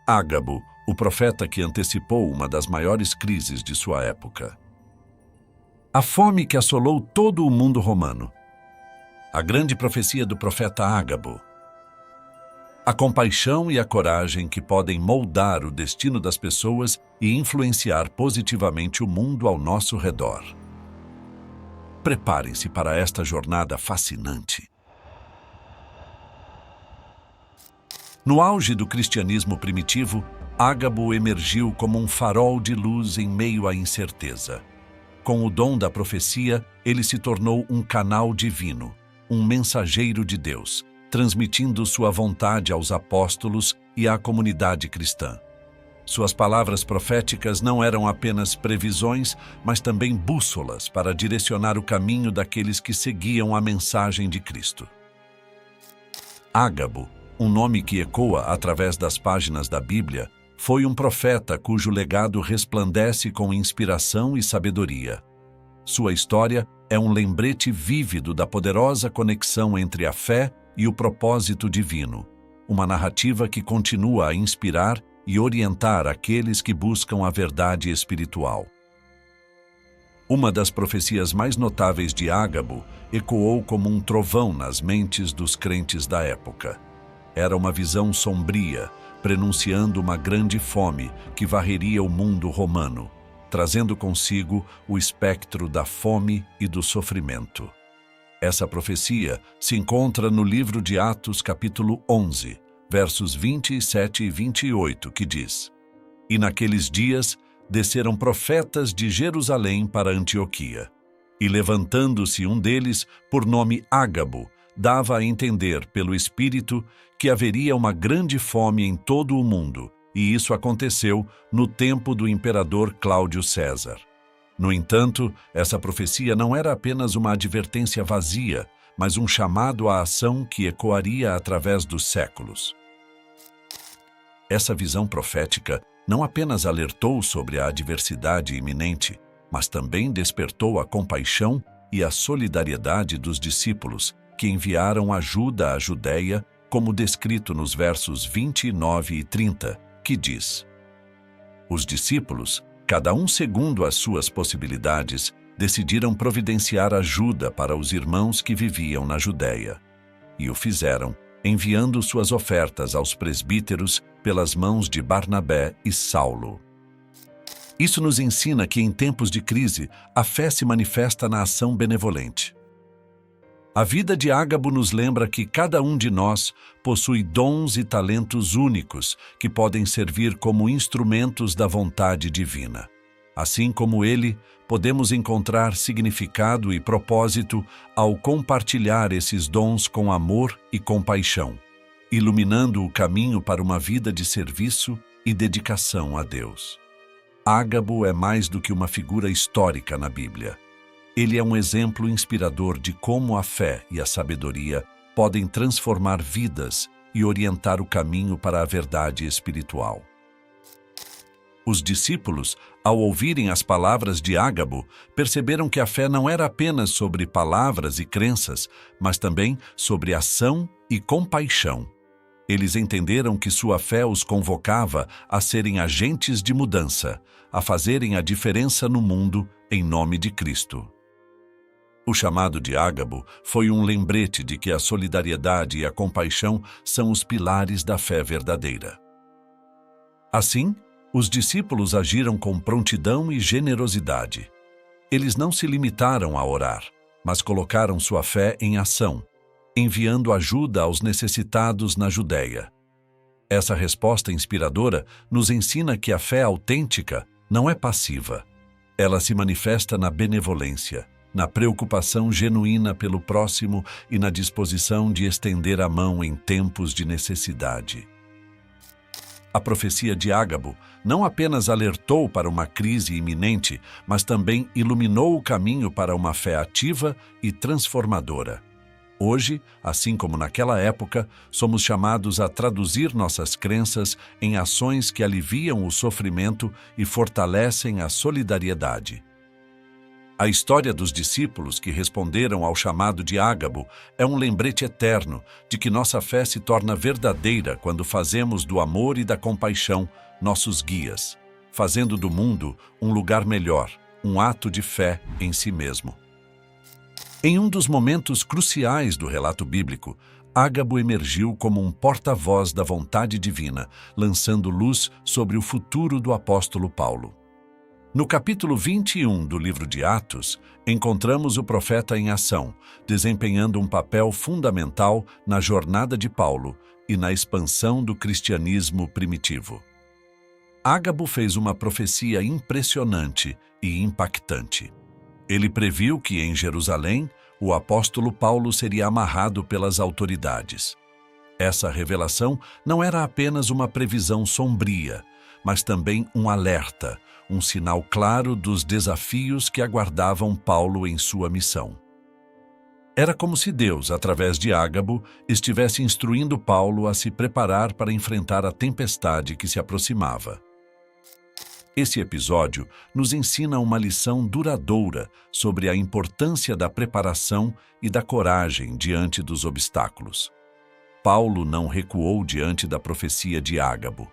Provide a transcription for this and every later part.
Ágabo, o profeta que antecipou uma das maiores crises de sua época. A fome que assolou todo o mundo romano. A grande profecia do profeta Ágabo. A compaixão e a coragem que podem moldar o destino das pessoas e influenciar positivamente o mundo ao nosso redor. Preparem-se para esta jornada fascinante. No auge do cristianismo primitivo, Ágabo emergiu como um farol de luz em meio à incerteza. Com o dom da profecia, ele se tornou um canal divino, um mensageiro de Deus, transmitindo sua vontade aos apóstolos e à comunidade cristã. Suas palavras proféticas não eram apenas previsões, mas também bússolas para direcionar o caminho daqueles que seguiam a mensagem de Cristo. Ágabo, um nome que ecoa através das páginas da Bíblia, foi um profeta cujo legado resplandece com inspiração e sabedoria. Sua história é um lembrete vívido da poderosa conexão entre a fé e o propósito divino, uma narrativa que continua a inspirar e orientar aqueles que buscam a verdade espiritual. Uma das profecias mais notáveis de Ágabo ecoou como um trovão nas mentes dos crentes da época. Era uma visão sombria, prenunciando uma grande fome que varreria o mundo romano, trazendo consigo o espectro da fome e do sofrimento. Essa profecia se encontra no livro de Atos, capítulo 11, versos 27 e 28, que diz: E naqueles dias desceram profetas de Jerusalém para Antioquia. E levantando-se um deles, por nome Ágabo, dava a entender pelo Espírito que haveria uma grande fome em todo o mundo, e isso aconteceu no tempo do imperador Cláudio César. No entanto, essa profecia não era apenas uma advertência vazia, mas um chamado à ação que ecoaria através dos séculos. Essa visão profética não apenas alertou sobre a adversidade iminente, mas também despertou a compaixão e a solidariedade dos discípulos, que enviaram ajuda à Judeia, como descrito nos versos 29 e 30, que diz: Os discípulos, cada um segundo as suas possibilidades, decidiram providenciar ajuda para os irmãos que viviam na Judeia. E o fizeram, enviando suas ofertas aos presbíteros pelas mãos de Barnabé e Saulo. Isso nos ensina que em tempos de crise, a fé se manifesta na ação benevolente. A vida de Ágabo nos lembra que cada um de nós possui dons e talentos únicos que podem servir como instrumentos da vontade divina. Assim como ele, podemos encontrar significado e propósito ao compartilhar esses dons com amor e compaixão, iluminando o caminho para uma vida de serviço e dedicação a Deus. Ágabo é mais do que uma figura histórica na Bíblia. Ele é um exemplo inspirador de como a fé e a sabedoria podem transformar vidas e orientar o caminho para a verdade espiritual. Os discípulos, ao ouvirem as palavras de Ágabo, perceberam que a fé não era apenas sobre palavras e crenças, mas também sobre ação e compaixão. Eles entenderam que sua fé os convocava a serem agentes de mudança, a fazerem a diferença no mundo em nome de Cristo. O chamado de Ágabo foi um lembrete de que a solidariedade e a compaixão são os pilares da fé verdadeira. Assim, os discípulos agiram com prontidão e generosidade. Eles não se limitaram a orar, mas colocaram sua fé em ação, enviando ajuda aos necessitados na Judeia. Essa resposta inspiradora nos ensina que a fé autêntica não é passiva. Ela se manifesta na benevolência, na preocupação genuína pelo próximo e na disposição de estender a mão em tempos de necessidade. A profecia de Ágabo não apenas alertou para uma crise iminente, mas também iluminou o caminho para uma fé ativa e transformadora. Hoje, assim como naquela época, somos chamados a traduzir nossas crenças em ações que aliviam o sofrimento e fortalecem a solidariedade. A história dos discípulos que responderam ao chamado de Ágabo é um lembrete eterno de que nossa fé se torna verdadeira quando fazemos do amor e da compaixão nossos guias, fazendo do mundo um lugar melhor, um ato de fé em si mesmo. Em um dos momentos cruciais do relato bíblico, Ágabo emergiu como um porta-voz da vontade divina, lançando luz sobre o futuro do apóstolo Paulo. No capítulo 21 do livro de Atos, encontramos o profeta em ação, desempenhando um papel fundamental na jornada de Paulo e na expansão do cristianismo primitivo. Ágabo fez uma profecia impressionante e impactante. Ele previu que em Jerusalém o apóstolo Paulo seria amarrado pelas autoridades. Essa revelação não era apenas uma previsão sombria, mas também um alerta, um sinal claro dos desafios que aguardavam Paulo em sua missão. Era como se Deus, através de Ágabo, estivesse instruindo Paulo a se preparar para enfrentar a tempestade que se aproximava. Esse episódio nos ensina uma lição duradoura sobre a importância da preparação e da coragem diante dos obstáculos. Paulo não recuou diante da profecia de Ágabo.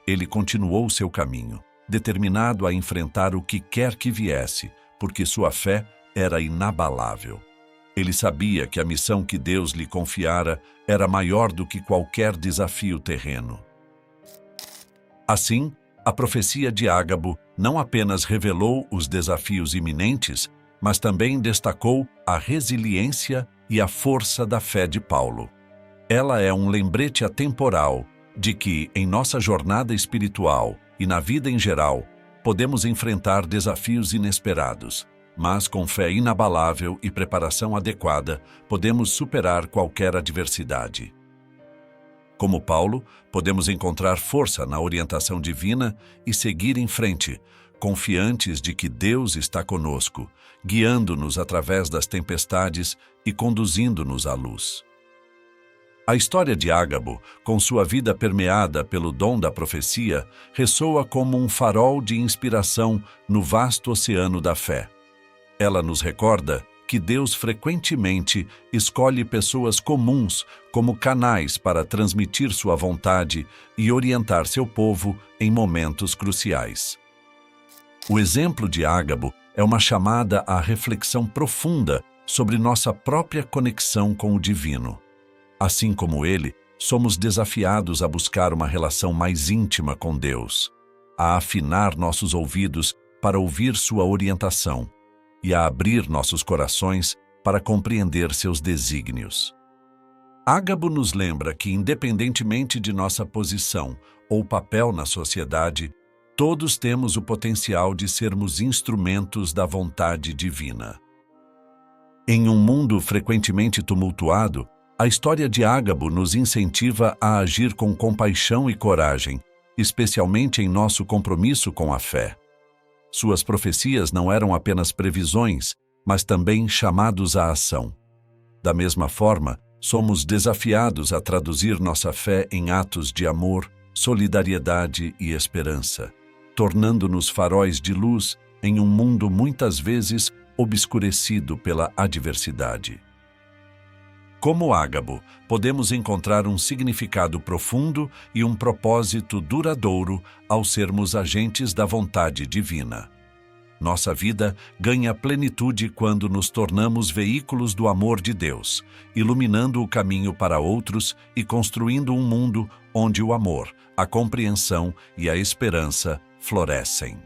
Ele continuou seu caminho, determinado a enfrentar o que quer que viesse, porque sua fé era inabalável. Ele sabia que a missão que Deus lhe confiara era maior do que qualquer desafio terreno. Assim, a profecia de Ágabo não apenas revelou os desafios iminentes, mas também destacou a resiliência e a força da fé de Paulo. Ela é um lembrete atemporal de que, em nossa jornada espiritual e na vida em geral, podemos enfrentar desafios inesperados, mas com fé inabalável e preparação adequada, podemos superar qualquer adversidade. Como Paulo, podemos encontrar força na orientação divina e seguir em frente, confiantes de que Deus está conosco, guiando-nos através das tempestades e conduzindo-nos à luz. A história de Ágabo, com sua vida permeada pelo dom da profecia, ressoa como um farol de inspiração no vasto oceano da fé. Ela nos recorda que Deus frequentemente escolhe pessoas comuns como canais para transmitir sua vontade e orientar seu povo em momentos cruciais. O exemplo de Ágabo é uma chamada à reflexão profunda sobre nossa própria conexão com o divino. Assim como ele, somos desafiados a buscar uma relação mais íntima com Deus, a afinar nossos ouvidos para ouvir sua orientação e a abrir nossos corações para compreender seus desígnios. Ágabo nos lembra que, independentemente de nossa posição ou papel na sociedade, todos temos o potencial de sermos instrumentos da vontade divina. Em um mundo frequentemente tumultuado, a história de Ágabo nos incentiva a agir com compaixão e coragem, especialmente em nosso compromisso com a fé. Suas profecias não eram apenas previsões, mas também chamados à ação. Da mesma forma, somos desafiados a traduzir nossa fé em atos de amor, solidariedade e esperança, tornando-nos faróis de luz em um mundo muitas vezes obscurecido pela adversidade. Como Ágabo, podemos encontrar um significado profundo e um propósito duradouro ao sermos agentes da vontade divina. Nossa vida ganha plenitude quando nos tornamos veículos do amor de Deus, iluminando o caminho para outros e construindo um mundo onde o amor, a compreensão e a esperança florescem.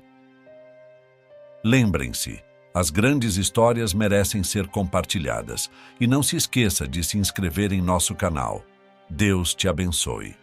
Lembrem-se, as grandes histórias merecem ser compartilhadas e não se esqueça de se inscrever em nosso canal. Deus te abençoe.